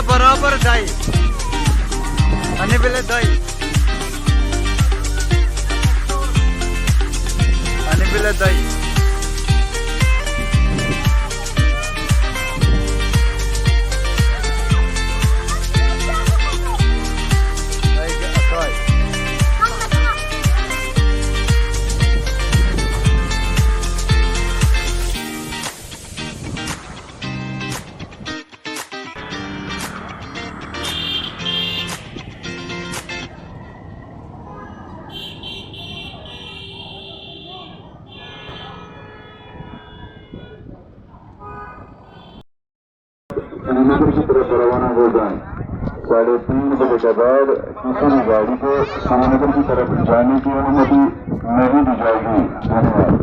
बराबर जाई आणि बेले दही आणि बेले दही श्रीनगर की तरफ रवाना हो जाएं। 3:30 बजे के बाद किसी भी गाड़ी को श्रीनगर की तरफ जाने की अनुमति नहीं दी जाएगी। धन्यवाद।